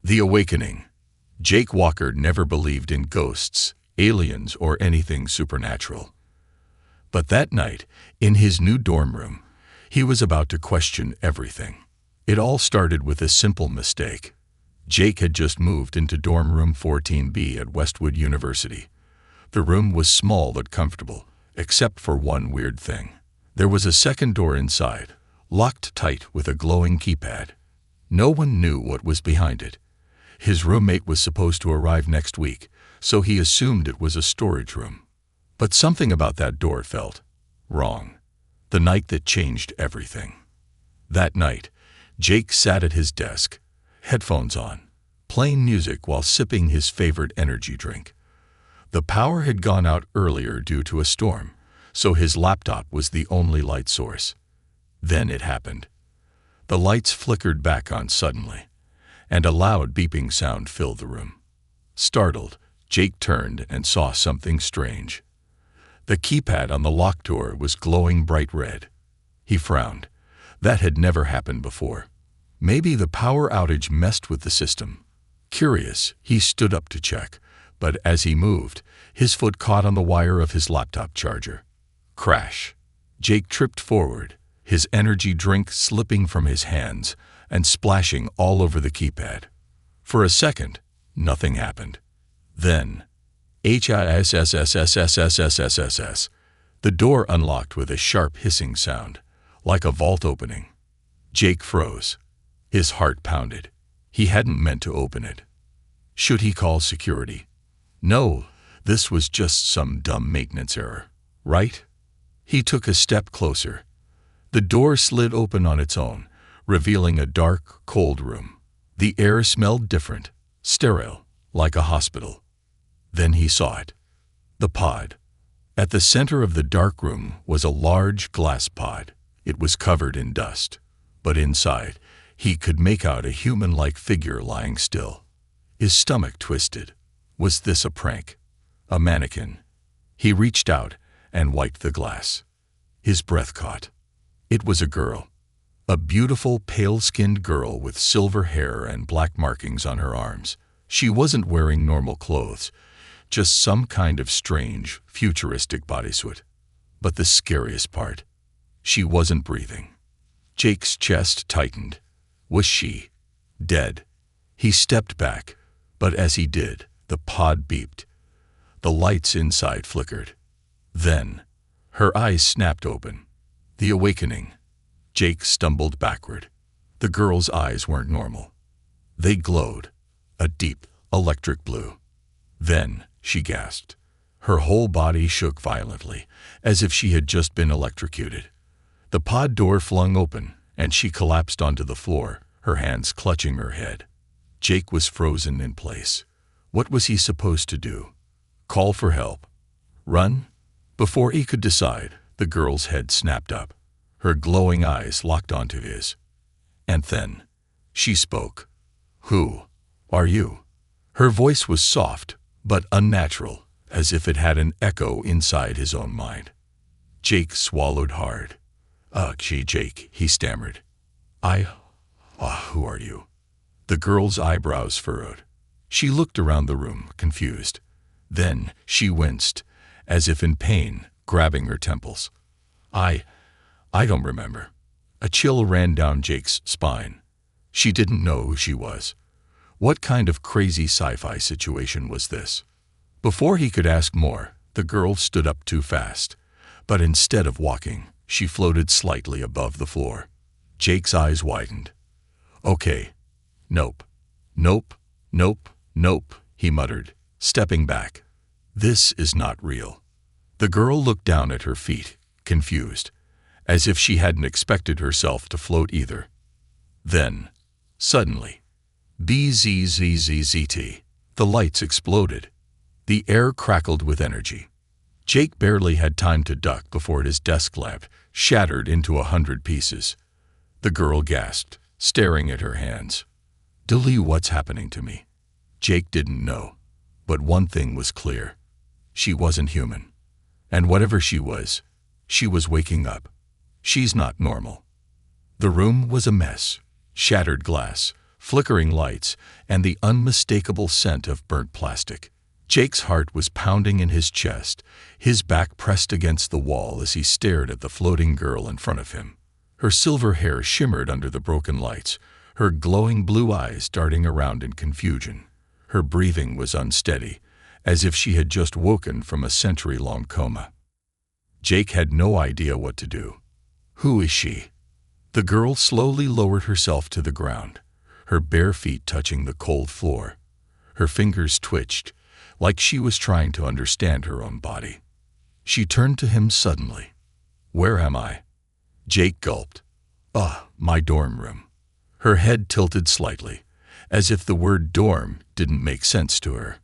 The Awakening. Jake Walker never believed in ghosts, aliens, or anything supernatural. But that night, in his new dorm room, he was about to question everything. It all started with a simple mistake. Jake had just moved into dorm room 14B at Westwood University. The room was small but comfortable, except for one weird thing. There was a second door inside, locked tight with a glowing keypad. No one knew what was behind it. His roommate was supposed to arrive next week, so he assumed it was a storage room. But something about that door felt wrong. The night that changed everything. That night, Jake sat at his desk, headphones on, playing music while sipping his favorite energy drink. The power had gone out earlier due to a storm, so his laptop was the only light source. Then it happened. The lights flickered back on suddenly, and a loud beeping sound filled the room. Startled, Jake turned and saw something strange. The keypad on the locked door was glowing bright red. He frowned. That had never happened before. Maybe the power outage messed with the system. Curious, he stood up to check, but as he moved, his foot caught on the wire of his laptop charger. Crash. Jake tripped forward, his energy drink slipping from his hands and splashing all over the keypad. For a second, nothing happened. Then, HISSSSSSSSSS. The door unlocked with a sharp hissing sound, like a vault opening. Jake froze. His heart pounded. He hadn't meant to open it. Should he call security? No, this was just some dumb maintenance error, right? He took a step closer. The door slid open on its own, revealing a dark, cold room. The air smelled different, sterile, like a hospital. Then he saw it. The pod. At the center of the dark room was a large glass pod. It was covered in dust, but inside, he could make out a human-like figure lying still. His stomach twisted. Was this a prank? A mannequin? He reached out and wiped the glass. His breath caught. It was a girl. A beautiful, pale-skinned girl with silver hair and black markings on her arms. She wasn't wearing normal clothes, just some kind of strange, futuristic bodysuit. But the scariest part, she wasn't breathing. Jake's chest tightened. Was she dead? He stepped back, but as he did, the pod beeped. The lights inside flickered. Then, her eyes snapped open. The awakening. Jake stumbled backward. The girl's eyes weren't normal. They glowed, a deep, electric blue. Then, she gasped. Her whole body shook violently, as if she had just been electrocuted. The pod door flung open, and she collapsed onto the floor, her hands clutching her head. Jake was frozen in place. What was he supposed to do? Call for help? Run? Before he could decide, the girl's head snapped up. Her glowing eyes locked onto his. And then, she spoke. Who are you? Her voice was soft, but unnatural, as if it had an echo inside his own mind. Jake swallowed hard. Jake, he stammered. Who are you? The girl's eyebrows furrowed. She looked around the room, confused. Then she winced, as if in pain, grabbing her temples. I don't remember. A chill ran down Jake's spine. She didn't know who she was. What kind of crazy sci-fi situation was this? Before he could ask more, the girl stood up too fast. But instead of walking, she floated slightly above the floor. Jake's eyes widened. Okay. Nope. Nope, nope, nope, he muttered, stepping back. This is not real. The girl looked down at her feet, confused, as if she hadn't expected herself to float either. Then, suddenly, BZZZZT, the lights exploded. The air crackled with energy. Jake barely had time to duck before his desk lamp shattered into 100 pieces. The girl gasped, staring at her hands. Dilly, what's happening to me? Jake didn't know. But one thing was clear. She wasn't human. And whatever she was waking up. She's not normal. The room was a mess. Shattered glass, flickering lights, and the unmistakable scent of burnt plastic. Jake's heart was pounding in his chest, his back pressed against the wall as he stared at the floating girl in front of him. Her silver hair shimmered under the broken lights, her glowing blue eyes darting around in confusion. Her breathing was unsteady, as if she had just woken from a century-long coma. Jake had no idea what to do. Who is she? The girl slowly lowered herself to the ground, her bare feet touching the cold floor. Her fingers twitched, like she was trying to understand her own body. She turned to him suddenly. "Where am I?" Jake gulped. My dorm room." Her head tilted slightly, as if the word dorm didn't make sense to her.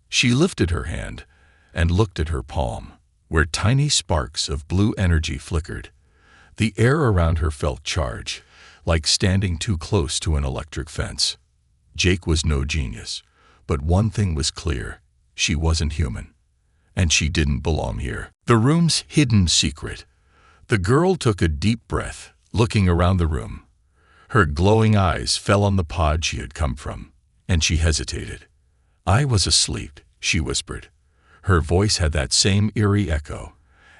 She lifted her hand and looked at her palm, where tiny sparks of blue energy flickered. The air around her felt charged, like standing too close to an electric fence. Jake was no genius, but one thing was clear: she wasn't human, and she didn't belong here. The room's hidden secret. The girl took a deep breath, looking around the room. Her glowing eyes fell on the pod she had come from, and she hesitated. "I was asleep," she whispered. Her voice had that same eerie echo,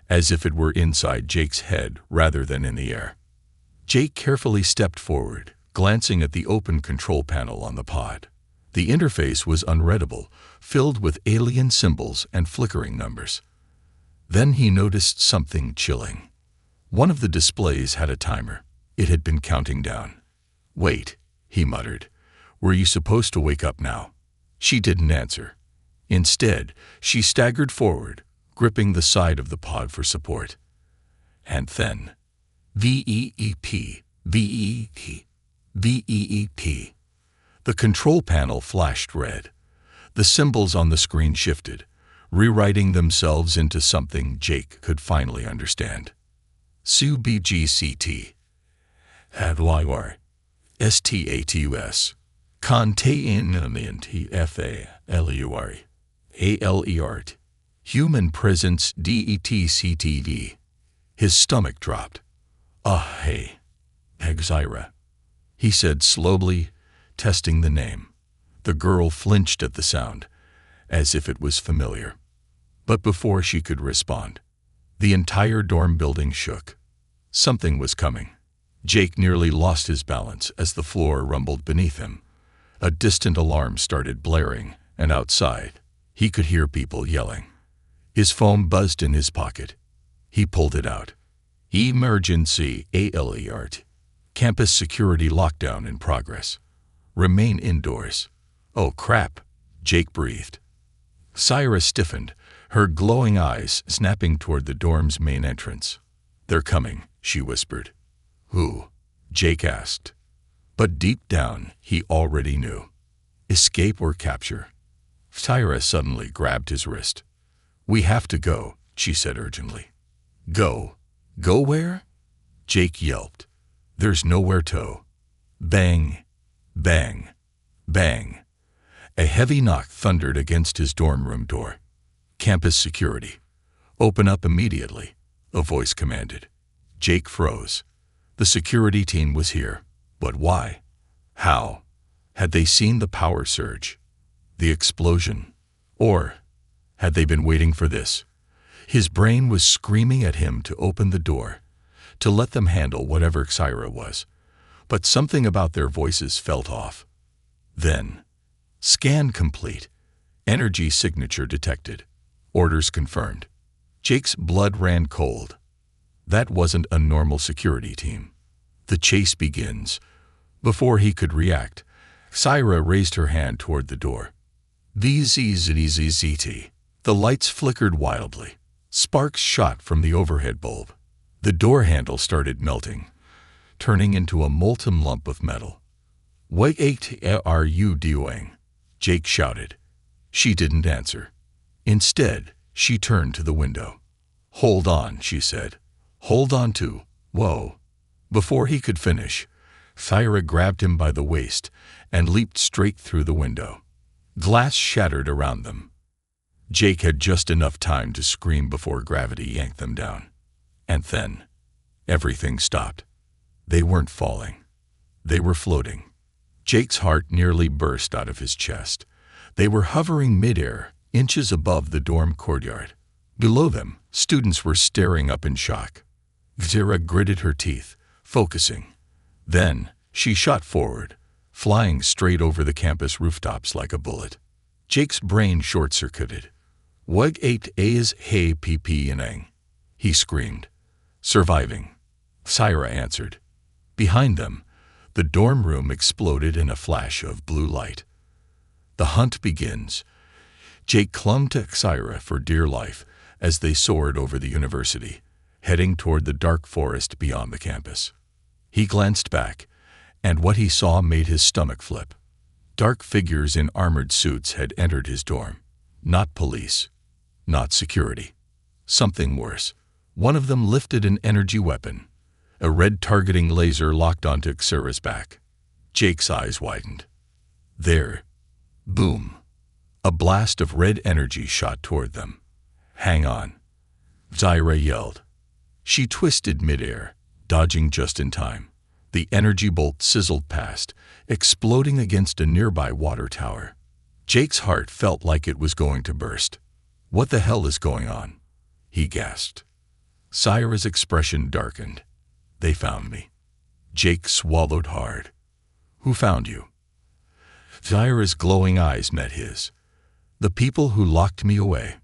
as if it were inside Jake's head rather than in the air. Jake carefully stepped forward, glancing at the open control panel on the pod. The interface was unreadable, filled with alien symbols and flickering numbers. Then he noticed something chilling. One of the displays had a timer. It had been counting down. "Wait," he muttered. "Were you supposed to wake up now?" She didn't answer. Instead, she staggered forward, gripping the side of the pod for support. And then, VEEP, VEEP, VEEP. The control panel flashed red. The symbols on the screen shifted, rewriting themselves into something Jake could finally understand. SUBGCT, HFY, STATUS, containment FALUR, ALERT, human presence DETCTV. His stomach dropped. Hey, Exira," he said slowly, testing the name. The girl flinched at the sound, as if it was familiar. But before she could respond, the entire dorm building shook. Something was coming. Jake nearly lost his balance as the floor rumbled beneath him. A distant alarm started blaring, and outside, he could hear people yelling. His phone buzzed in his pocket. He pulled it out. "Emergency ALERT. Campus security lockdown in progress. Remain indoors." "Oh crap," Jake breathed. Syra stiffened, her glowing eyes snapping toward the dorm's main entrance. "They're coming," she whispered. "Who?" Jake asked. But deep down, he already knew. Escape or capture. Syra suddenly grabbed his wrist. "We have to go," she said urgently. "Go? Go where?" Jake yelped. "There's nowhere to." Bang, bang, bang. A heavy knock thundered against his dorm room door. "Campus security. Open up immediately," a voice commanded. Jake froze. The security team was here. But why? How? Had they seen the power surge? The explosion? Or had they been waiting for this? His brain was screaming at him to open the door, to let them handle whatever Syra was. But something about their voices felt off. Then, scan complete. Energy signature detected. Orders confirmed. Jake's blood ran cold. That wasn't a normal security team. The chase begins. Before he could react, Syra raised her hand toward the door. VZZZZT. The lights flickered wildly. Sparks shot from the overhead bulb. The door handle started melting, turning into a molten lump of metal. "What are you doing?" Jake shouted. She didn't answer. Instead, she turned to the window. "Hold on," she said. "Hold on to, whoa." Before he could finish, Syra grabbed him by the waist and leaped straight through the window. Glass shattered around them. Jake had just enough time to scream before gravity yanked them down. And then, everything stopped. They weren't falling. They were floating. Jake's heart nearly burst out of his chest. They were hovering midair, inches above the dorm courtyard. Below them, students were staring up in shock. Zaira gritted her teeth, focusing. Then, she shot forward, flying straight over the campus rooftops like a bullet. Jake's brain short-circuited. "What is hey pping?" he screamed. "Surviving," Zaira answered. Behind them, the dorm room exploded in a flash of blue light. "The hunt begins." Jake clung to Zaira for dear life as they soared over the university, heading toward the dark forest beyond the campus. He glanced back, and what he saw made his stomach flip. Dark figures in armored suits had entered his dorm. Not police, not security. Something worse. One of them lifted an energy weapon. A red targeting laser locked onto Zaira's back. Jake's eyes widened. There. Boom. A blast of red energy shot toward them. "Hang on," Zaira yelled. She twisted midair, dodging just in time. The energy bolt sizzled past, exploding against a nearby water tower. Jake's heart felt like it was going to burst. "What the hell is going on?" he gasped. Zaira's expression darkened. "They found me." Jake swallowed hard. "Who found you?" Zaira's glowing eyes met his. "The people who locked me away."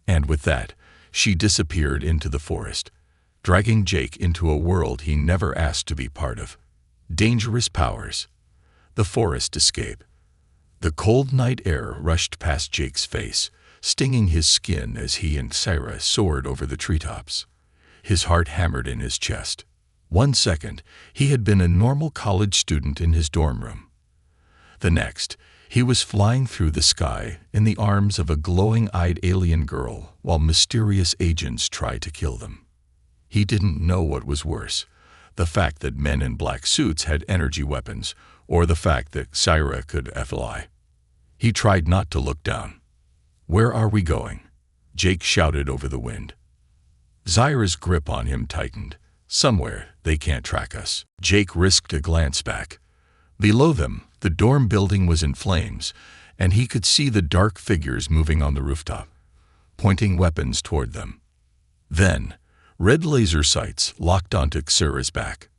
And with that, she disappeared into the forest, dragging Jake into a world he never asked to be part of. Dangerous powers. The forest escape. The cold night air rushed past Jake's face, stinging his skin as he and Zaira soared over the treetops. His heart hammered in his chest. 1 second, he had been a normal college student in his dorm room. The next, he was flying through the sky in the arms of a glowing-eyed alien girl while mysterious agents tried to kill them. He didn't know what was worse, the fact that men in black suits had energy weapons, or the fact that Zaira could fly. He tried not to look down. "Where are we going?" Jake shouted over the wind. Zaira's grip on him tightened. "Somewhere they can't track us." Jake risked a glance back. Below them, the dorm building was in flames, and he could see the dark figures moving on the rooftop, pointing weapons toward them. Then, red laser sights locked onto Zaira's back.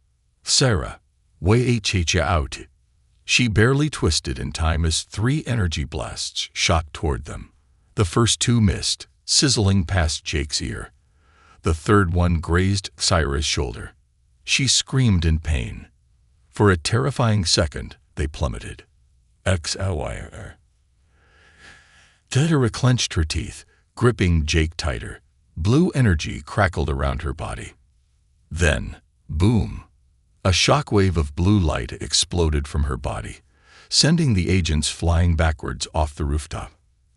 "Zaira, watch out." She barely twisted in time as 3 energy blasts shot toward them. The first 2 missed, sizzling past Jake's ear. The third one grazed Zaira's shoulder. She screamed in pain. For a terrifying second, they plummeted. HFY. Zaira clenched her teeth, gripping Jake tighter. Blue energy crackled around her body. Then, boom! A shockwave of blue light exploded from her body, sending the agents flying backwards off the rooftop.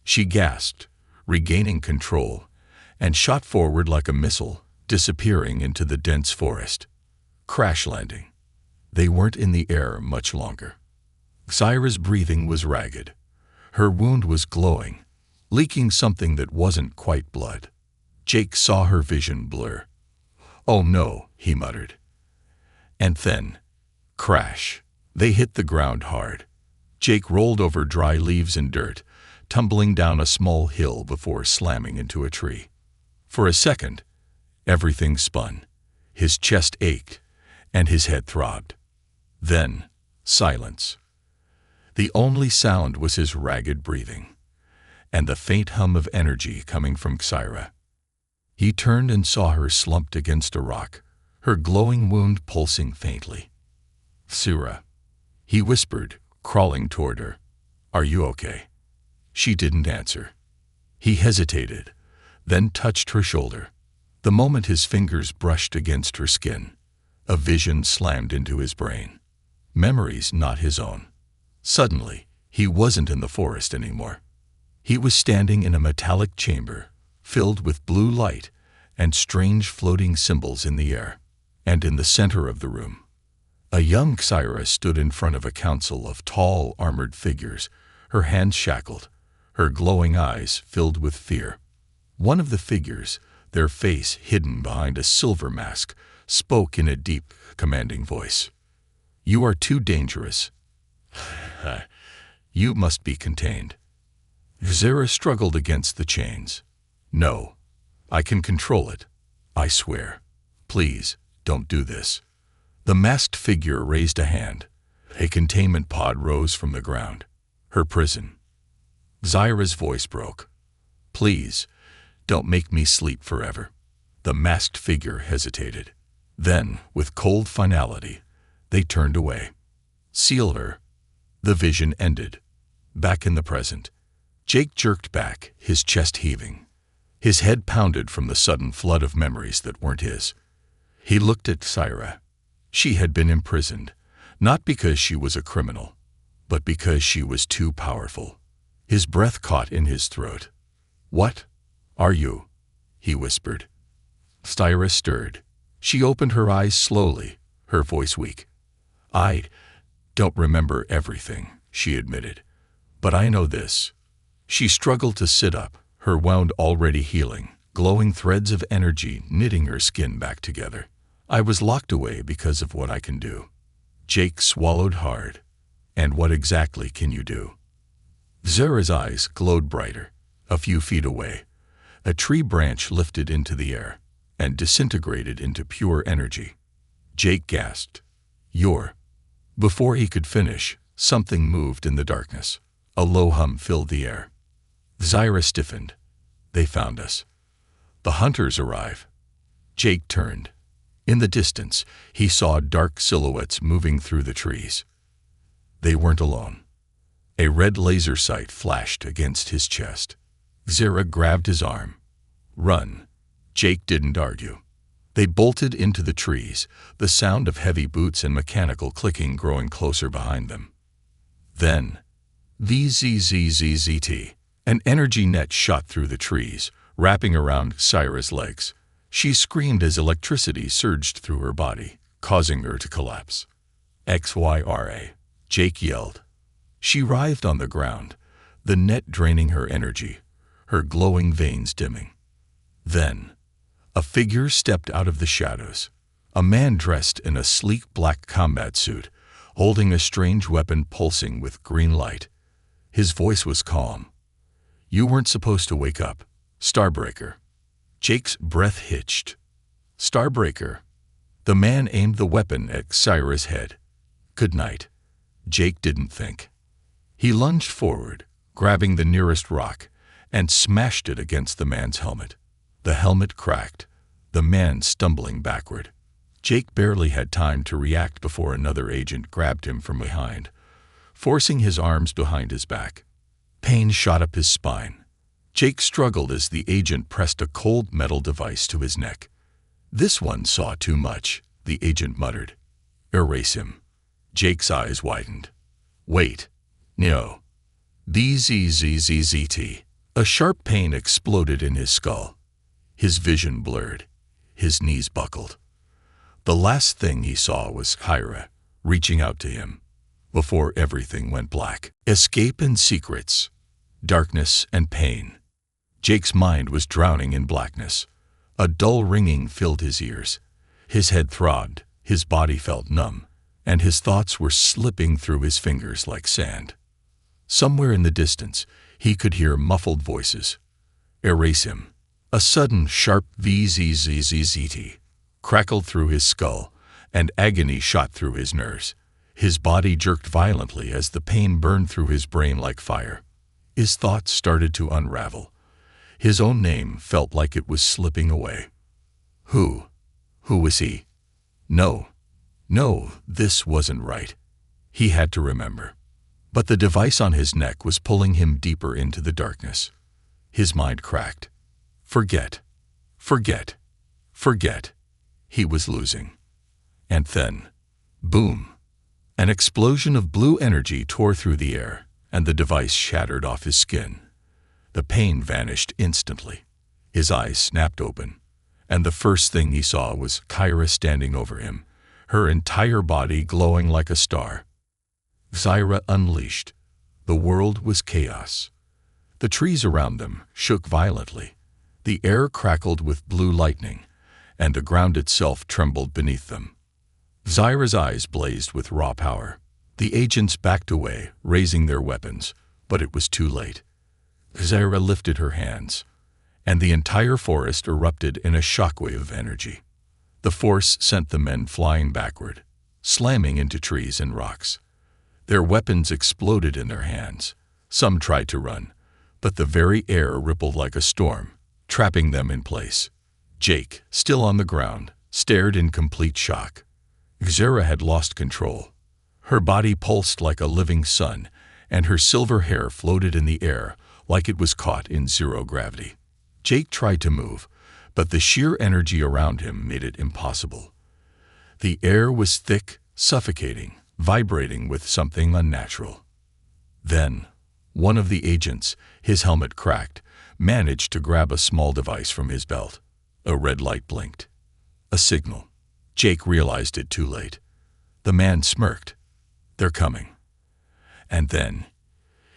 She gasped, regaining control, and shot forward like a missile, disappearing into the dense forest. Crash landing. They weren't in the air much longer. Zaira's breathing was ragged. Her wound was glowing, leaking something that wasn't quite blood. Jake saw her vision blur. "Oh no," he muttered. And then, crash. They hit the ground hard. Jake rolled over dry leaves and dirt, tumbling down a small hill before slamming into a tree. For a second, everything spun. His chest ached, and his head throbbed. Then, silence. The only sound was his ragged breathing, and the faint hum of energy coming from Zaira. He turned and saw her slumped against a rock, her glowing wound pulsing faintly. "Zaira," he whispered, crawling toward her. "Are you okay?" She didn't answer. He hesitated, then touched her shoulder. The moment his fingers brushed against her skin, a vision slammed into his brain. Memories not his own. Suddenly, he wasn't in the forest anymore. He was standing in a metallic chamber, filled with blue light and strange floating symbols in the air. And in the center of the room, a young Zaira stood in front of a council of tall, armored figures, her hands shackled, her glowing eyes filled with fear. One of the figures, their face hidden behind a silver mask, spoke in a deep, commanding voice. "You are too dangerous, You must be contained. Zara struggled against the chains. No, I can control it. I swear. Please, don't do this. The masked figure raised a hand. A containment pod rose from the ground. Her prison. Zara's voice broke. Please, don't make me sleep forever. The masked figure hesitated. Then, with cold finality, they turned away. Sealed her. The vision ended. Back in the present. Jake jerked back, his chest heaving. His head pounded from the sudden flood of memories that weren't his. He looked at Syra. She had been imprisoned, not because she was a criminal, but because she was too powerful. His breath caught in his throat. What are you? He whispered. Syra stirred. She opened her eyes slowly, her voice weak. I don't remember everything, she admitted, but I know this. She struggled to sit up, her wound already healing, glowing threads of energy knitting her skin back together. I was locked away because of what I can do. Jake swallowed hard. And what exactly can you do? Zara's eyes glowed brighter. A few feet away, a tree branch lifted into the air and disintegrated into pure energy. Jake gasped. You're... Before he could finish, something moved in the darkness. A low hum filled the air. Zara stiffened. They found us. The hunters arrive. Jake turned. In the distance, he saw dark silhouettes moving through the trees. They weren't alone. A red laser sight flashed against his chest. Zara grabbed his arm. Run. Jake didn't argue. They bolted into the trees, the sound of heavy boots and mechanical clicking growing closer behind them. Then, VZZZZT. An energy net shot through the trees, wrapping around Syra's legs. She screamed as electricity surged through her body, causing her to collapse. XYRA. Jake yelled. She writhed on the ground, the net draining her energy, her glowing veins dimming. Then, a figure stepped out of the shadows. A man dressed in a sleek black combat suit, holding a strange weapon pulsing with green light. His voice was calm. You weren't supposed to wake up, Starbreaker. Jake's breath hitched. Starbreaker. The man aimed the weapon at Syra's head. Good night. Jake didn't think. He lunged forward, grabbing the nearest rock, and smashed it against the man's helmet. The helmet cracked, the man stumbling backward. Jake barely had time to react before another agent grabbed him from behind, forcing his arms behind his back. Pain shot up his spine. Jake struggled as the agent pressed a cold metal device to his neck. This one saw too much, the agent muttered. Erase him. Jake's eyes widened. Wait. No. BZZZZT. A sharp pain exploded in his skull. His vision blurred. His knees buckled. The last thing he saw was Hyra, reaching out to him. Before everything went black. Escape and secrets. Darkness and pain. Jake's mind was drowning in blackness. A dull ringing filled his ears. His head throbbed, his body felt numb, and his thoughts were slipping through his fingers like sand. Somewhere in the distance, he could hear muffled voices. Erase him. A sudden, sharp VZZZZT crackled through his skull, and agony shot through his nerves. His body jerked violently as the pain burned through his brain like fire. His thoughts started to unravel. His own name felt like it was slipping away. Who? Who was he? No, this wasn't right. He had to remember. But the device on his neck was pulling him deeper into the darkness. His mind cracked. Forget. He was losing. And then, boom. An explosion of blue energy tore through the air, and the device shattered off his skin. The pain vanished instantly. His eyes snapped open, and the first thing he saw was Kyra standing over him, her entire body glowing like a star. Zyra unleashed. The world was chaos. The trees around them shook violently. The air crackled with blue lightning, and the ground itself trembled beneath them. Zyra's eyes blazed with raw power. The agents backed away, raising their weapons, but it was too late. Zaira lifted her hands, and the entire forest erupted in a shockwave of energy. The force sent the men flying backward, slamming into trees and rocks. Their weapons exploded in their hands. Some tried to run, but the very air rippled like a storm, trapping them in place. Jake, still on the ground, stared in complete shock. Zaira had lost control. Her body pulsed like a living sun, and her silver hair floated in the air like it was caught in zero gravity. Jake tried to move, but the sheer energy around him made it impossible. The air was thick, suffocating, vibrating with something unnatural. Then, one of the agents, his helmet cracked, managed to grab a small device from his belt. A red light blinked. A signal. Jake realized it too late. The man smirked. "They're coming." And then,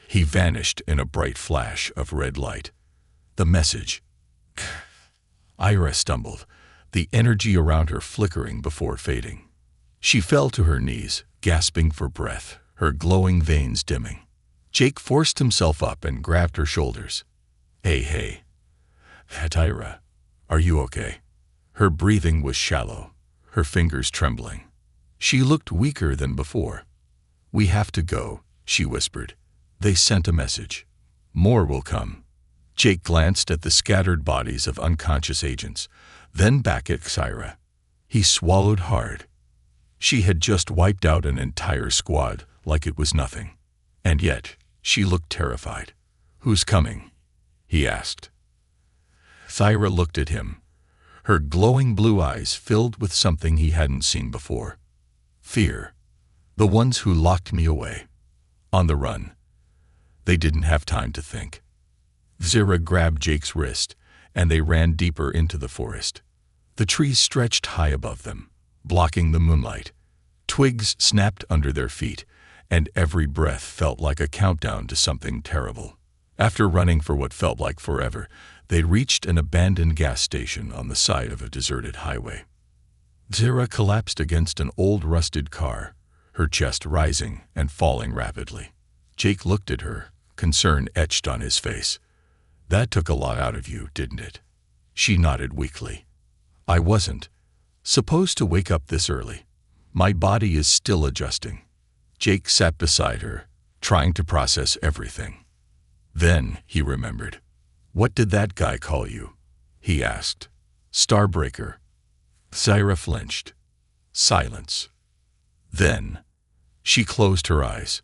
he vanished in a bright flash of red light. The message. Ira stumbled, the energy around her flickering before fading. She fell to her knees, gasping for breath, her glowing veins dimming. Jake forced himself up and grabbed her shoulders. Hey. Ira, are you okay?" Her breathing was shallow, her fingers trembling. She looked weaker than before. "We have to go," she whispered. "They sent a message. More will come." Jake glanced at the scattered bodies of unconscious agents, then back at Ira. He swallowed hard. She had just wiped out an entire squad like it was nothing. And yet, she looked terrified. "Who's coming?" he asked. Ira looked at him, her glowing blue eyes filled with something he hadn't seen before. "Fear. The ones who locked me away. On the run." They didn't have time to think. Zaira grabbed Jake's wrist, and they ran deeper into the forest. The trees stretched high above them, blocking the moonlight. Twigs snapped under their feet, and every breath felt like a countdown to something terrible. After running for what felt like forever, they reached an abandoned gas station on the side of a deserted highway. Zaira collapsed against an old rusted car, her chest rising and falling rapidly. Jake looked at her, concern etched on his face. "That took a lot out of you, didn't it?" She nodded weakly. "I wasn't supposed to wake up this early. My body is still adjusting." Jake sat beside her, trying to process everything. Then he remembered. "What did that guy call you?" he asked. "Starbreaker." Zaira flinched. Silence. Then she closed her eyes.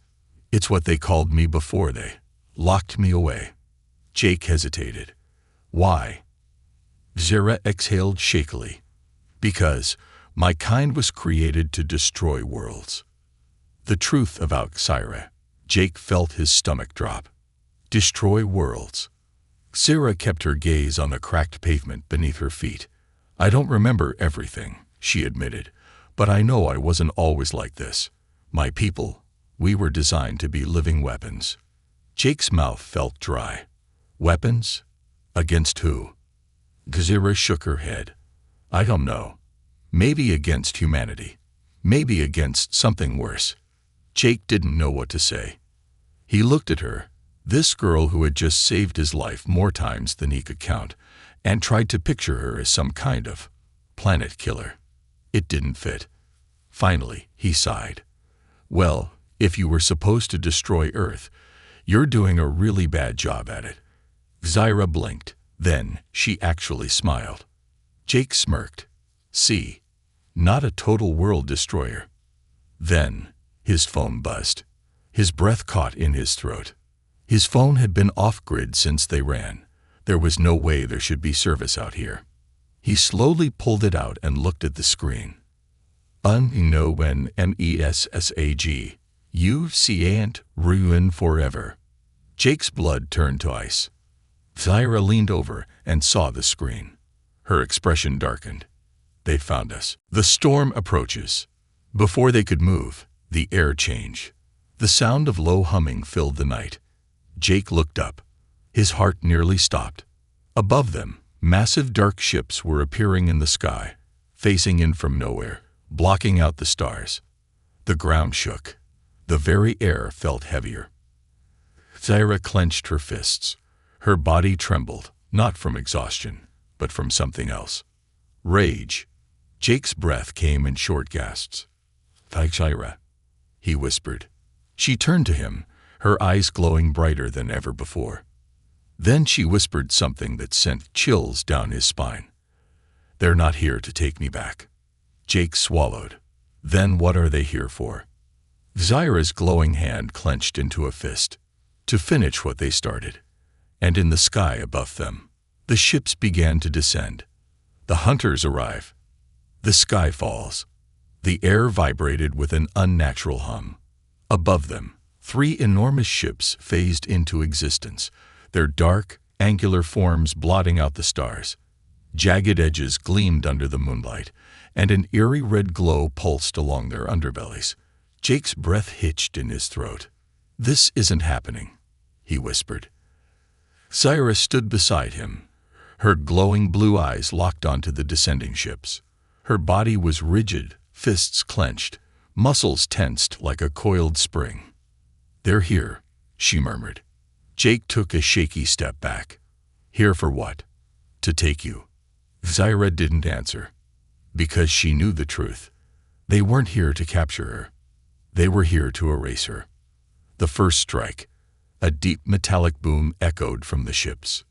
"It's what they called me before they locked me away." Jake hesitated. "Why?" Zaira exhaled shakily. "Because my kind was created to destroy worlds." The truth about Zaira. Jake felt his stomach drop. Destroy worlds. Zaira kept her gaze on the cracked pavement beneath her feet. "I don't remember everything," she admitted, "but I know I wasn't always like this. My people, we were designed to be living weapons." Jake's mouth felt dry. "Weapons? Against who?" Zaira shook her head. "I don't know. Maybe against humanity. Maybe against something worse." Jake didn't know what to say. He looked at her, this girl who had just saved his life more times than he could count, and tried to picture her as some kind of planet killer. It didn't fit. Finally, he sighed. "Well, if you were supposed to destroy Earth, you're doing a really bad job at it." Zaira blinked. Then she actually smiled. Jake smirked. "See, not a total world destroyer." Then his phone buzzed. His breath caught in his throat. His phone had been off-grid since they ran. There was no way there should be service out here. He slowly pulled it out and looked at the screen. "Message. You can't ruin forever." Jake's blood turned to ice. Zaira leaned over and saw the screen. Her expression darkened. "They found us." The storm approaches. Before they could move, the air changed. The sound of low humming filled the night. Jake looked up. His heart nearly stopped. Above them, massive dark ships were appearing in the sky, facing in from nowhere, blocking out the stars. The ground shook. The very air felt heavier. Zaira clenched her fists. Her body trembled, not from exhaustion, but from something else. Rage. Jake's breath came in short gasps. "Thanks, Zaira," he whispered. She turned to him, her eyes glowing brighter than ever before. Then she whispered something that sent chills down his spine. "They're not here to take me back." Jake swallowed. "Then what are they here for?" Zaira's glowing hand clenched into a fist. "To finish what they started." And in the sky above them, the ships began to descend. The hunters arrive. The sky falls. The air vibrated with an unnatural hum. Above them, 3 enormous ships phased into existence, their dark, angular forms blotting out the stars. Jagged edges gleamed under the moonlight, and an eerie red glow pulsed along their underbellies. Jake's breath hitched in his throat. "This isn't happening," he whispered. Zaira stood beside him, her glowing blue eyes locked onto the descending ships. Her body was rigid, fists clenched, muscles tensed like a coiled spring. "They're here," she murmured. Jake took a shaky step back. "Here for what?" "To take you." Zaira didn't answer, because she knew the truth. They weren't here to capture her. They were here to erase her. The first strike. A deep metallic boom echoed from the ships.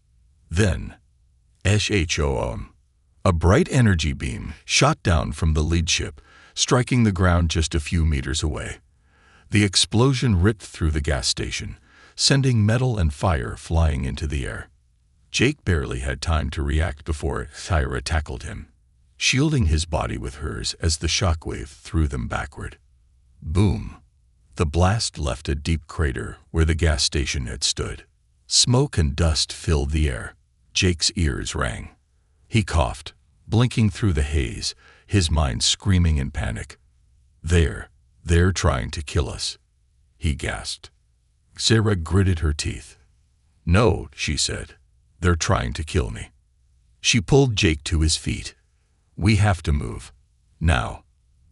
Then, HFY. A bright energy beam shot down from the lead ship, striking the ground just a few meters away. The explosion ripped through the gas station, sending metal and fire flying into the air. Jake barely had time to react before Zaira tackled him, shielding his body with hers as the shockwave threw them backward. Boom! The blast left a deep crater where the gas station had stood. Smoke and dust filled the air. Jake's ears rang. He coughed, blinking through the haze, his mind screaming in panic. They're trying to kill us," he gasped. Zaira gritted her teeth. "No," she said. "They're trying to kill me." She pulled Jake to his feet. "We have to move. Now."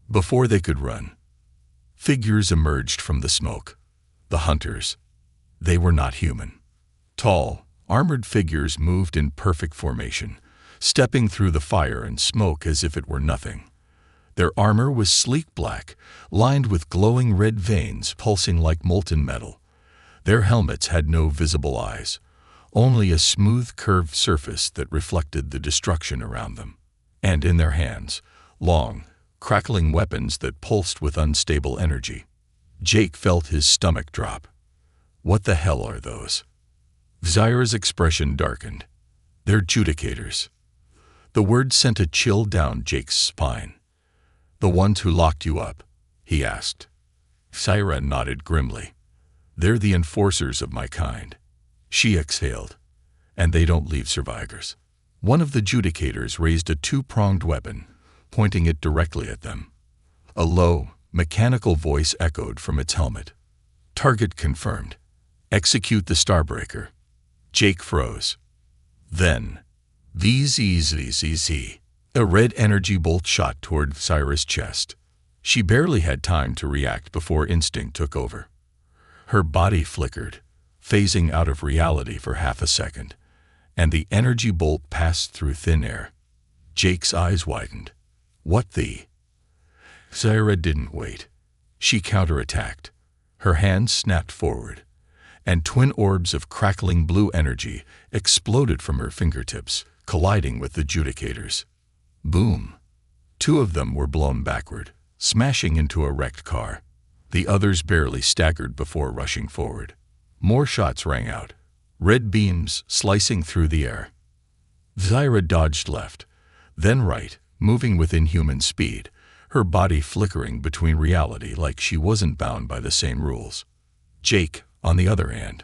Before they could run, figures emerged from the smoke. The hunters. They were not human. Tall, armored figures moved in perfect formation, stepping through the fire and smoke as if it were nothing. Their armor was sleek black, lined with glowing red veins pulsing like molten metal. Their helmets had no visible eyes, only a smooth curved surface that reflected the destruction around them. And in their hands, long, crackling weapons that pulsed with unstable energy. Jake felt his stomach drop. "What the hell are those?" Zaira's expression darkened. "They're judicators." The word sent a chill down Jake's spine. "The ones who locked you up?" he asked. Zaira nodded grimly. "They're the enforcers of my kind." She exhaled. "And they don't leave survivors." One of the judicators raised a 2-pronged weapon, pointing it directly at them. A low, mechanical voice echoed from its helmet. "Target confirmed. Execute the Starbreaker." Jake froze. Then, VZZZZ. A red energy bolt shot toward Zaira's chest. She barely had time to react before instinct took over. Her body flickered, phasing out of reality for half a second, and the energy bolt passed through thin air. Jake's eyes widened. "What the?" Zaira didn't wait. She counterattacked. Her hands snapped forward, and twin orbs of crackling blue energy exploded from her fingertips, colliding with the judicators. Boom! 2 of them were blown backward, smashing into a wrecked car. The others barely staggered before rushing forward. More shots rang out, red beams slicing through the air. Zaira dodged left, then right, moving with inhuman speed, her body flickering between reality like she wasn't bound by the same rules. Jake, on the other hand.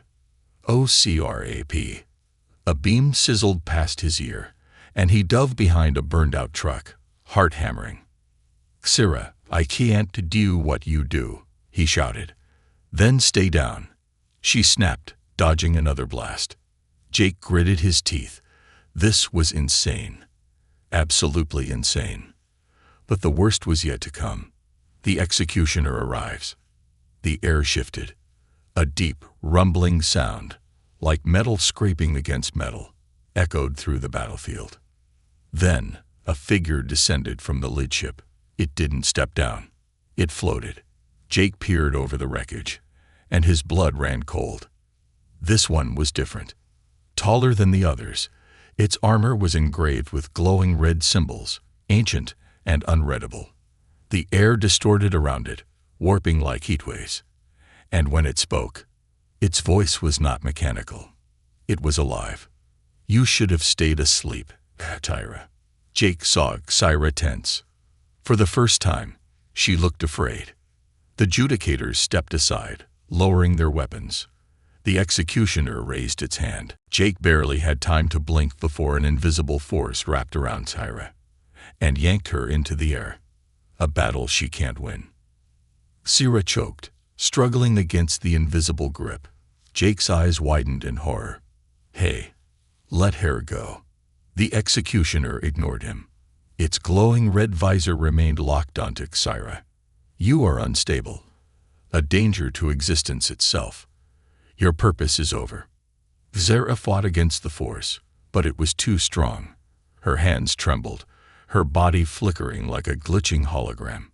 OCRAP. A beam sizzled past his ear, and he dove behind a burned-out truck, heart hammering. "Zaira, I can't do what you do," he shouted. "Then stay down." She snapped, dodging another blast. Jake gritted his teeth. This was insane. Absolutely insane. But the worst was yet to come. The executioner arrives. The air shifted. A deep, rumbling sound, like metal scraping against metal, echoed through the battlefield. Then, a figure descended from the lid ship. It didn't step down. It floated. Jake peered over the wreckage, and his blood ran cold. This one was different. Taller than the others, its armor was engraved with glowing red symbols, ancient and unreadable. The air distorted around it, warping like heat waves. And when it spoke, its voice was not mechanical. It was alive. "You should have stayed asleep, Tyra." Jake saw Xyra tense. For the first time, she looked afraid. The judicators stepped aside, lowering their weapons. The executioner raised its hand. Jake barely had time to blink before an invisible force wrapped around Tyra and yanked her into the air. A battle she can't win. Xyra choked, struggling against the invisible grip. Jake's eyes widened in horror. "Hey, let her go." The executioner ignored him. Its glowing red visor remained locked onto Xyra. "You are unstable, a danger to existence itself. Your purpose is over." Xyra fought against the force, but it was too strong. Her hands trembled, her body flickering like a glitching hologram.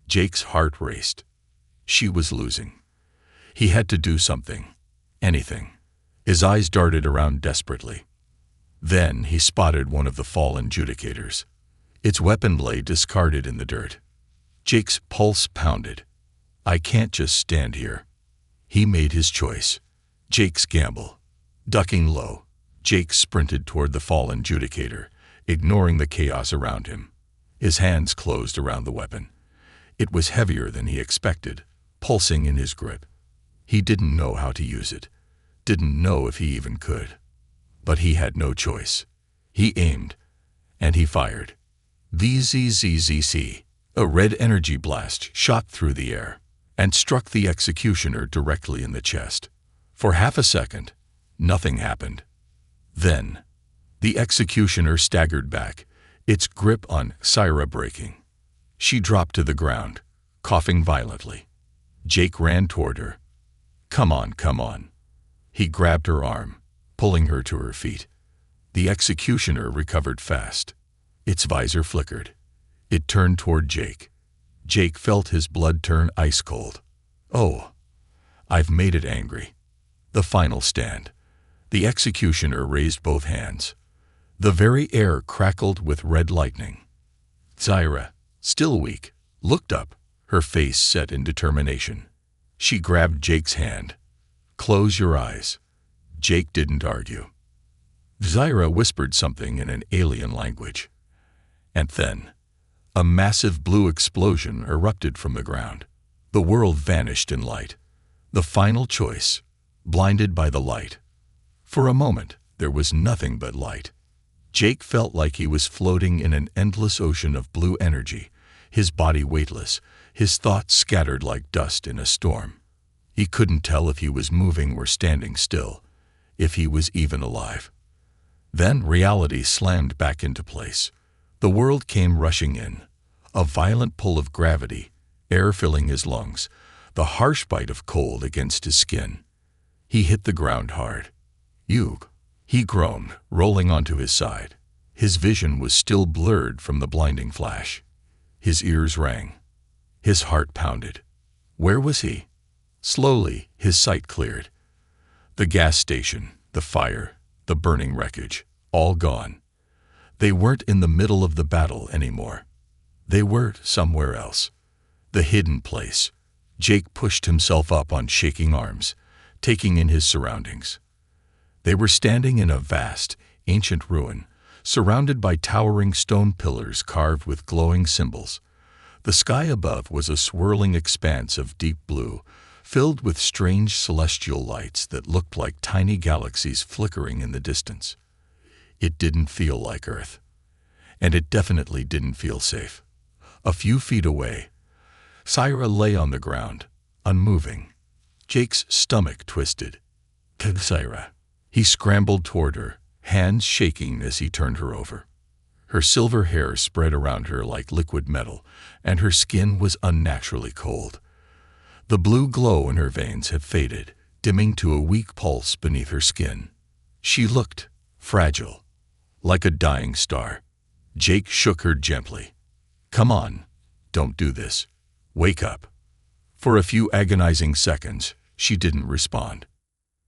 Jake's heart raced. She was losing. He had to do something. Anything. His eyes darted around desperately. Then he spotted one of the fallen judicators. Its weapon lay discarded in the dirt. Jake's pulse pounded. "I can't just stand here." He made his choice. Jake's gamble. Ducking low, Jake sprinted toward the fallen judicator, ignoring the chaos around him. His hands closed around the weapon. It was heavier than he expected, pulsing in his grip. He didn't know how to use it, didn't know if he even could. But he had no choice. He aimed, and he fired. VZZZC. A red energy blast shot through the air and struck the executioner directly in the chest. For half a second, nothing happened. Then, the executioner staggered back, its grip on Xyra breaking. She dropped to the ground, coughing violently. Jake ran toward her. Come on, come on." He grabbed her arm, pulling her to her feet. The executioner recovered fast. Its visor flickered. It turned toward Jake. Jake felt his blood turn ice cold. "Oh, I've made it angry." The final stand. The executioner raised both hands. The very air crackled with red lightning. Xyra, still weak, looked up, her face set in determination. She grabbed Jake's hand. "Close your eyes." Jake didn't argue. Xyra whispered something in an alien language. And then, a massive blue explosion erupted from the ground. The world vanished in light. The final choice, blinded by the light. For a moment, there was nothing but light. Jake felt like he was floating in an endless ocean of blue energy, his body weightless, his thoughts scattered like dust in a storm. He couldn't tell if he was moving or standing still, if he was even alive. Then reality slammed back into place. The world came rushing in, a violent pull of gravity, air filling his lungs, the harsh bite of cold against his skin. He hit the ground hard. "Yug," he groaned, rolling onto his side. His vision was still blurred from the blinding flash. His ears rang. His heart pounded. Where was he? Slowly, his sight cleared. The gas station, the fire, the burning wreckage, all gone. They weren't in the middle of the battle anymore. They were somewhere else. The hidden place. Jake pushed himself up on shaking arms, taking in his surroundings. They were standing in a vast, ancient ruin, surrounded by towering stone pillars carved with glowing symbols. The sky above was a swirling expanse of deep blue, filled with strange celestial lights that looked like tiny galaxies flickering in the distance. It didn't feel like Earth. And it definitely didn't feel safe. A few feet away, Xyra lay on the ground, unmoving. Jake's stomach twisted. Xyra. He scrambled toward her, hands shaking as he turned her over. Her silver hair spread around her like liquid metal, and her skin was unnaturally cold. The blue glow in her veins had faded, dimming to a weak pulse beneath her skin. She looked fragile, like a dying star. Jake shook her gently. "Come on, don't do this. Wake up." For a few agonizing seconds, she didn't respond.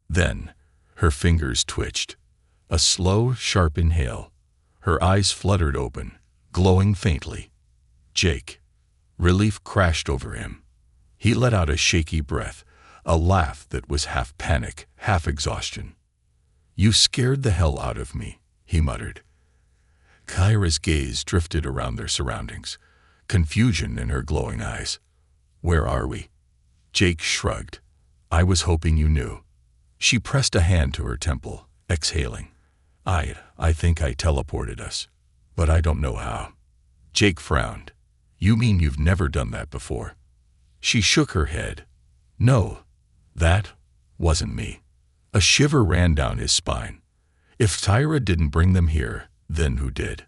Then, her fingers twitched. A slow, sharp inhale. Her eyes fluttered open, glowing faintly. Jake. Relief crashed over him. He let out a shaky breath, a laugh that was half panic, half exhaustion. "You scared the hell out of me," he muttered. Kyra's gaze drifted around their surroundings, confusion in her glowing eyes. "Where are we?" Jake shrugged. "I was hoping you knew." She pressed a hand to her temple, exhaling. I think I teleported us, but I don't know how." Jake frowned. "You mean you've never done that before?" She shook her head. "No, that wasn't me." A shiver ran down his spine. If Tyra didn't bring them here, then who did?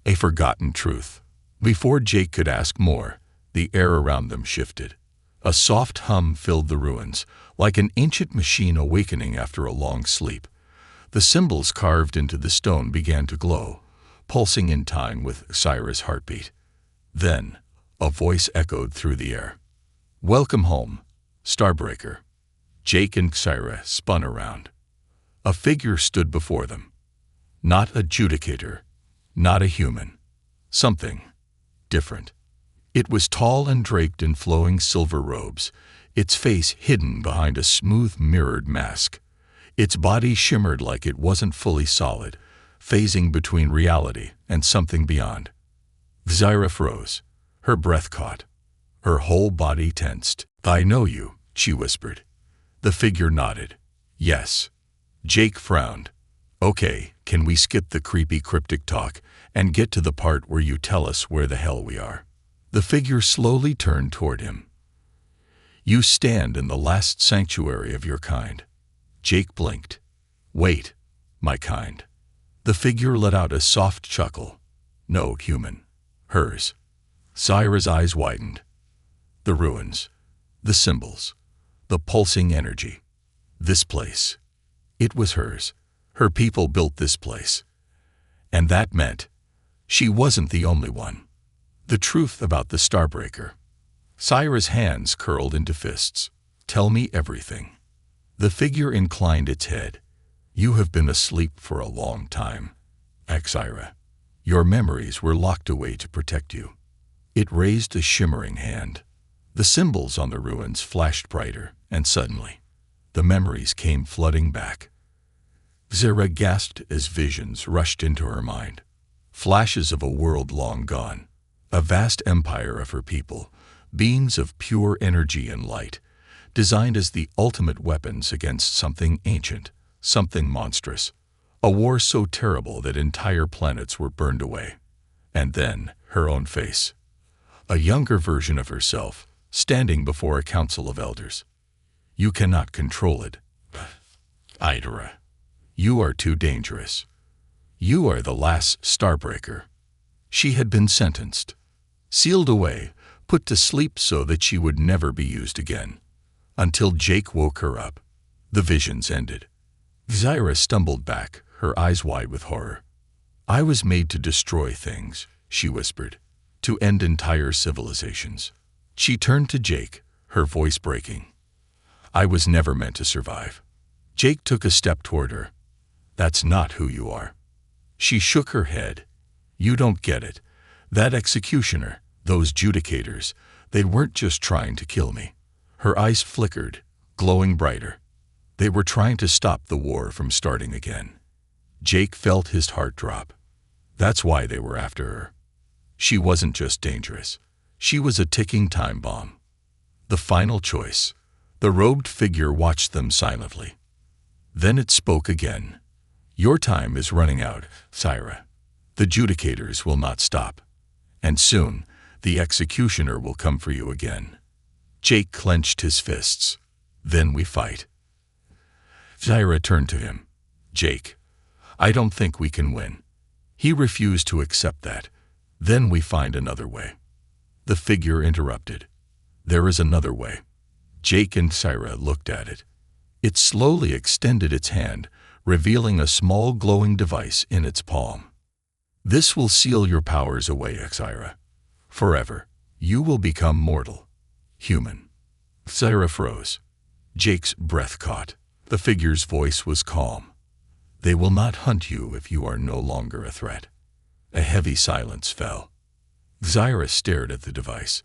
A forgotten truth. Before Jake could ask more, the air around them shifted. A soft hum filled the ruins, like an ancient machine awakening after a long sleep. The symbols carved into the stone began to glow, pulsing in time with Kyra's heartbeat. Then, a voice echoed through the air. "Welcome home, Starbreaker." Jake and Kyra spun around. A figure stood before them. Not a judicator, not a human. Something different. It was tall and draped in flowing silver robes, its face hidden behind a smooth mirrored mask. Its body shimmered like it wasn't fully solid, phasing between reality and something beyond. Kyra froze. Her breath caught. Her whole body tensed. "I know you," she whispered. The figure nodded. "Yes." Jake frowned. "Okay, can we skip the creepy cryptic talk and get to the part where you tell us where the hell we are?" The figure slowly turned toward him. "You stand in the last sanctuary of your kind." Jake blinked. "Wait, my kind." The figure let out a soft chuckle. "No human. Hers." Kyra's eyes widened. The ruins. The symbols. The pulsing energy. This place. It was hers. Her people built this place. And that meant she wasn't the only one. The truth about the Starbreaker. Kyra's hands curled into fists. "Tell me everything." The figure inclined its head. "You have been asleep for a long time, Kyra. Your memories were locked away to protect you." It raised a shimmering hand. The symbols on the ruins flashed brighter, and suddenly, the memories came flooding back. Kyra gasped as visions rushed into her mind. Flashes of a world long gone, a vast empire of her people, beings of pure energy and light, designed as the ultimate weapons against something ancient, something monstrous, a war so terrible that entire planets were burned away. And then, her own face. A younger version of herself, standing before a council of elders. "You cannot control it, Idra. You are too dangerous. You are the last Starbreaker." She had been sentenced, sealed away, put to sleep so that she would never be used again. Until Jake woke her up. The visions ended. Kyra stumbled back, her eyes wide with horror. "I was made to destroy things," she whispered, "to end entire civilizations." She turned to Jake, her voice breaking. "I was never meant to survive." Jake took a step toward her. "That's not who you are." She shook her head. "You don't get it. That executioner, those judicators, they weren't just trying to kill me." Her eyes flickered, glowing brighter. They were trying to stop the war from starting again. Jake felt his heart drop. That's why they were after her. She wasn't just dangerous. She was a ticking time bomb. The final choice. The robed figure watched them silently. Then it spoke again. "Your time is running out, Kyra. The judicators will not stop. And soon, the executioner will come for you again." Jake clenched his fists. "Then we fight." Kyra turned to him. "Jake, I don't think we can win." He refused to accept that. "Then we find another way." The figure interrupted. "There is another way." Jake and Syra looked at it. It slowly extended its hand, revealing a small glowing device in its palm. "This will seal your powers away, Syra. Forever. You will become mortal. Human." Syra froze. Jake's breath caught. The figure's voice was calm. "They will not hunt you if you are no longer a threat." A heavy silence fell. Syra stared at the device.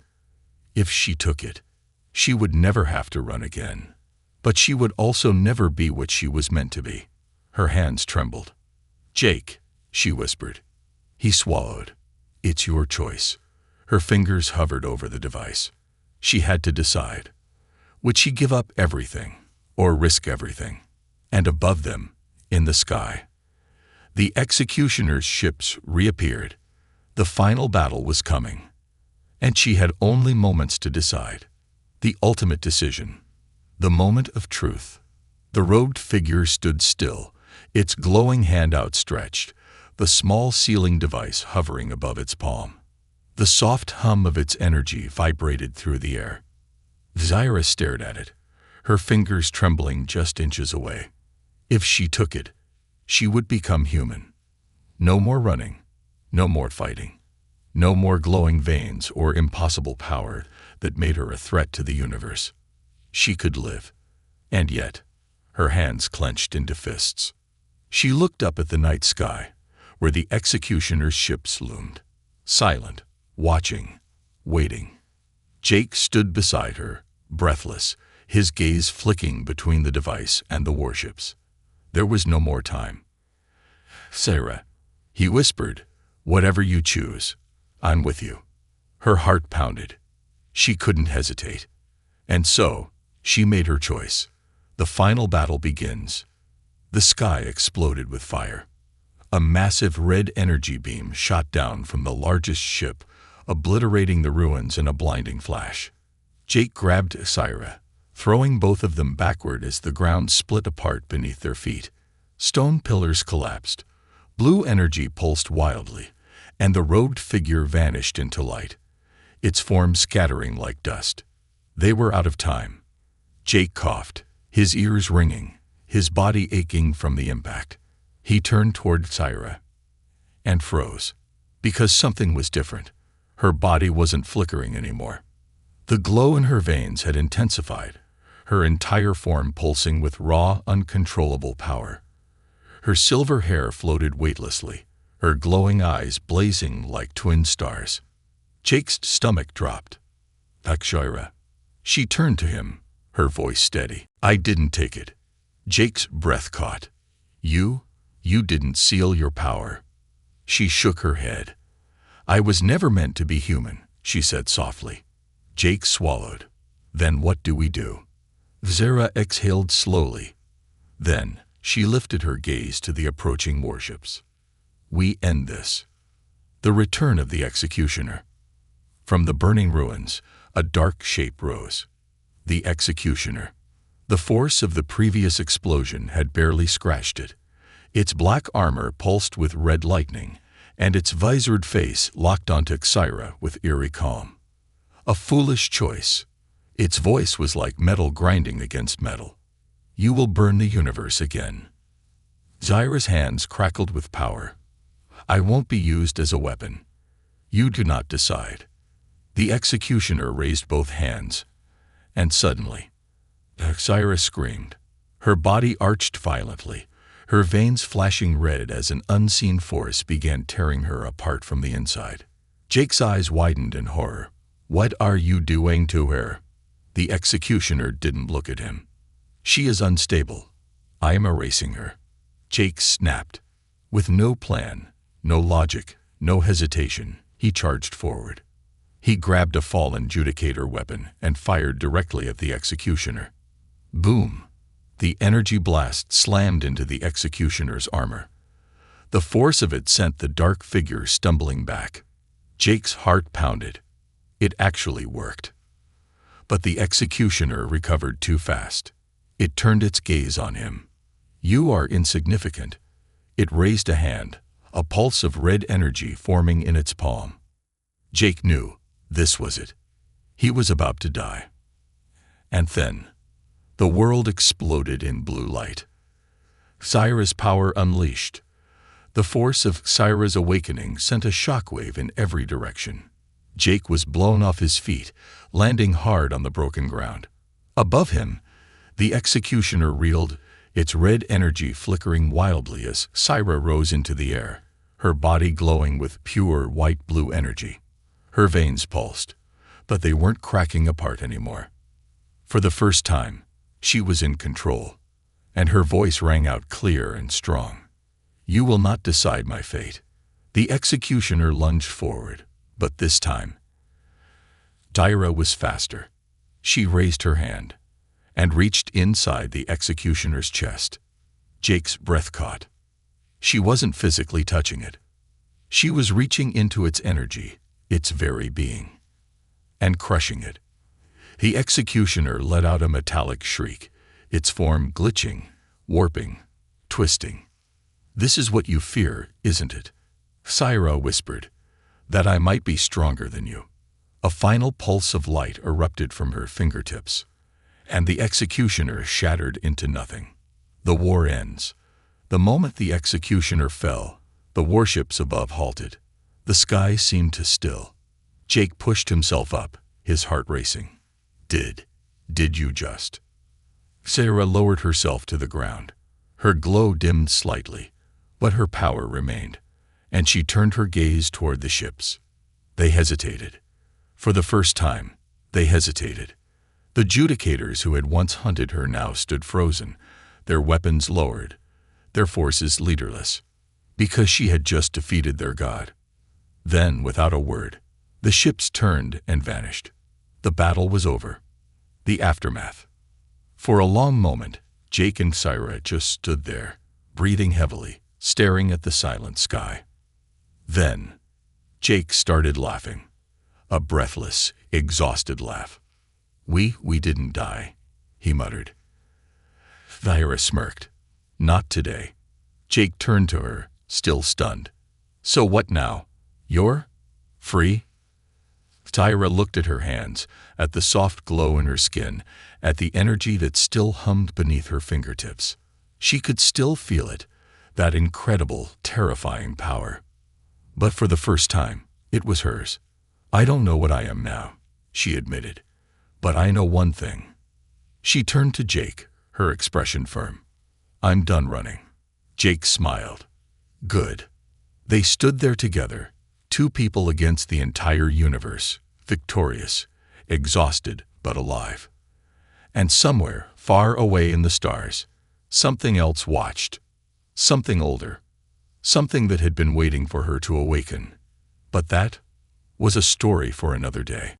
If she took it, she would never have to run again. But she would also never be what she was meant to be. Her hands trembled. "Jake," she whispered. He swallowed. "It's your choice." Her fingers hovered over the device. She had to decide. Would she give up everything, or risk everything? And above them, in the sky, the executioner's ships reappeared. The final battle was coming. And she had only moments to decide. The ultimate decision. The moment of truth. The robed figure stood still, its glowing hand outstretched, the small sealing device hovering above its palm. The soft hum of its energy vibrated through the air. Syra stared at it, her fingers trembling just inches away. If she took it, she would become human. No more running, no more fighting, no more glowing veins or impossible power that made her a threat to the universe. She could live. And yet, her hands clenched into fists. She looked up at the night sky, where the executioner's ships loomed, silent, watching, waiting. Jake stood beside her, breathless, his gaze flicking between the device and the warships. There was no more time. "Syra," he whispered, "whatever you choose, I'm with you." Her heart pounded. She couldn't hesitate. And so, she made her choice. The final battle begins. The sky exploded with fire. A massive red energy beam shot down from the largest ship, obliterating the ruins in a blinding flash. Jake grabbed Syra, throwing both of them backward as the ground split apart beneath their feet. Stone pillars collapsed. Blue energy pulsed wildly, and the robed figure vanished into light, its form scattering like dust. They were out of time. Jake coughed, his ears ringing, his body aching from the impact. He turned toward Syra and froze, because something was different. Her body wasn't flickering anymore. The glow in her veins had intensified, her entire form pulsing with raw, uncontrollable power. Her silver hair floated weightlessly, her glowing eyes blazing like twin stars. Jake's stomach dropped. "Syra." She turned to him, her voice steady. "I didn't take it." Jake's breath caught. You didn't seal your power." She shook her head. "I was never meant to be human," she said softly. Jake swallowed. "Then what do we do?" Syra exhaled slowly. Then she lifted her gaze to the approaching warships. "We end this." The return of the executioner. From the burning ruins, a dark shape rose. The executioner. The force of the previous explosion had barely scratched it. Its black armor pulsed with red lightning, and its visored face locked onto Syra with eerie calm. A foolish choice. Its voice was like metal grinding against metal. "You will burn the universe again." Syra's hands crackled with power. "I won't be used as a weapon. You do not decide." The executioner raised both hands, and suddenly, Syra screamed. Her body arched violently, her veins flashing red as an unseen force began tearing her apart from the inside. Jake's eyes widened in horror. "What are you doing to her?" The executioner didn't look at him. "She is unstable. I am erasing her." Jake snapped. With no plan, no logic, no hesitation, he charged forward. He grabbed a fallen judicator weapon and fired directly at the executioner. Boom! The energy blast slammed into the executioner's armor. The force of it sent the dark figure stumbling back. Jake's heart pounded. It actually worked. But the executioner recovered too fast. It turned its gaze on him. "You are insignificant." It raised a hand, a pulse of red energy forming in its palm. Jake knew this was it. He was about to die. And then, the world exploded in blue light. Syra's power unleashed. The force of Syra's awakening sent a shockwave in every direction. Jake was blown off his feet, landing hard on the broken ground. Above him, the executioner reeled, its red energy flickering wildly as Syra rose into the air, her body glowing with pure white-blue energy. Her veins pulsed, but they weren't cracking apart anymore. For the first time, she was in control, and her voice rang out clear and strong. "You will not decide my fate." The executioner lunged forward, but this time, Syra was faster. She raised her hand and reached inside the executioner's chest. Jake's breath caught. She wasn't physically touching it. She was reaching into its energy, its very being, and crushing it. The executioner let out a metallic shriek, its form glitching, warping, twisting. "This is what you fear, isn't it?" Syra whispered. "That I might be stronger than you." A final pulse of light erupted from her fingertips, and the executioner shattered into nothing. The war ends. The moment the executioner fell, the warships above halted. The sky seemed to still. Jake pushed himself up, his heart racing. Did you just? Syra lowered herself to the ground. Her glow dimmed slightly, but her power remained, and she turned her gaze toward the ships. They hesitated. For the first time, they hesitated. The judicators who had once hunted her now stood frozen, their weapons lowered, their forces leaderless, because she had just defeated their god. Then, without a word, the ships turned and vanished. The battle was over. The aftermath. For a long moment, Jake and Syra just stood there, breathing heavily, staring at the silent sky. Then, Jake started laughing. A breathless, exhausted laugh. We didn't die," he muttered. Syra smirked. "Not today." Jake turned to her, still stunned. "So what now? You're free?" Syra looked at her hands, at the soft glow in her skin, at the energy that still hummed beneath her fingertips. She could still feel it, that incredible, terrifying power. But for the first time, it was hers. "I don't know what I am now," she admitted, "but I know one thing." She turned to Jake, her expression firm. "I'm done running." Jake smiled. "Good." They stood there together, two people against the entire universe, victorious, exhausted but alive. And somewhere, far away in the stars, something else watched. Something older. Something that had been waiting for her to awaken. But that was a story for another day.